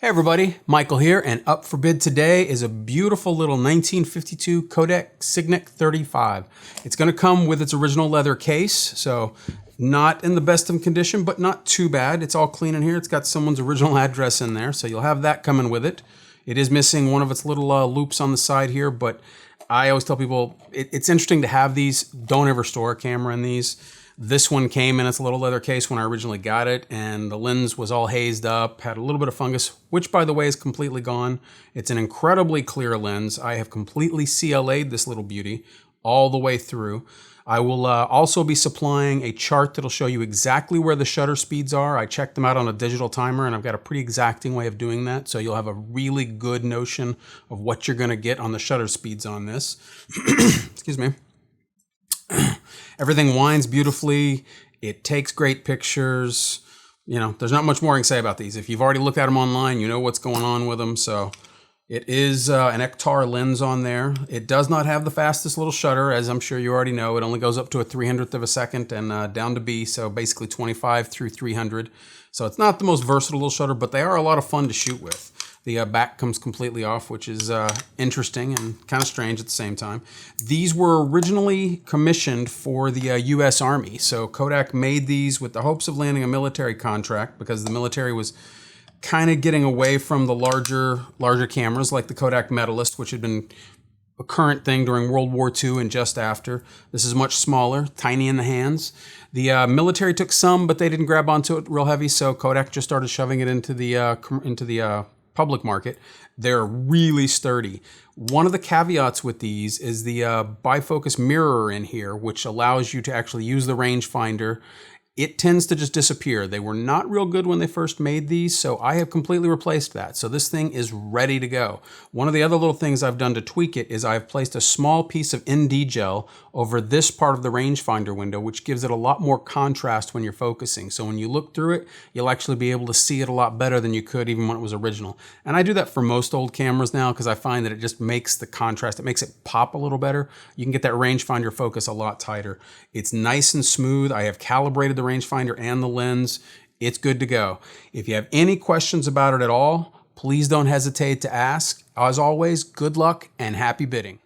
Hey everybody, Michael here, and up for bid today is a beautiful little 1952 Kodak Signet 35. It's going to come with its original leather case, so not in the best of condition, but not too bad. It's all clean in here. It's got someone's original address in there, so you'll have that coming with it. It is missing one of its little loops on the side here, but I always tell people it's interesting to have these. Don't ever store a camera in these. This one came in its little leather case when I originally got it, and the lens was all hazed up, had a little bit of fungus, which by the way is completely gone. It's an incredibly clear lens. I have completely CLA'd this little beauty all the way through. I will also be supplying a chart that'll show you exactly where the shutter speeds are. I checked them out on a digital timer, and I've got a pretty exacting way of doing that, so you'll have a really good notion of what you're going to get on the shutter speeds on this. Excuse me. Everything winds beautifully. It takes great pictures. You know, there's not much more I can say about these. If you've already looked at them online, you know what's going on with them. So it is an Ektar lens on there. It does not have the fastest little shutter, as I'm sure you already know. It only goes up to a 300th of a second and down to B, so basically 25 through 300. So it's not the most versatile little shutter, but they are a lot of fun to shoot with. The back comes completely off, which is interesting and kind of strange at the same time. These were originally commissioned for the U.S. Army. So Kodak made these with the hopes of landing a military contract because the military was kind of getting away from the larger cameras like the Kodak Medalist, which had been a current thing during World War II and just after. This is much smaller, tiny in the hands. The military took some, but they didn't grab onto it real heavy, so Kodak just started shoving it into the public market. They're really sturdy. One of the caveats with these is the bifocus mirror in here, which allows you to actually use the rangefinder. It tends to just disappear. They were not real good when they first made these, so I have completely replaced that. So this thing is ready to go. One of the other little things I've done to tweak it is I've placed a small piece of ND gel over this part of the rangefinder window, which gives it a lot more contrast when you're focusing. So when you look through it, you'll actually be able to see it a lot better than you could even when it was original. And I do that for most old cameras now because I find that it just makes the contrast, it makes it pop a little better. You can get that rangefinder focus a lot tighter. It's nice and smooth. I have calibrated the rangefinder and the lens. It's good to go. If you have any questions about it at all, please don't hesitate to ask. As always, good luck and happy bidding.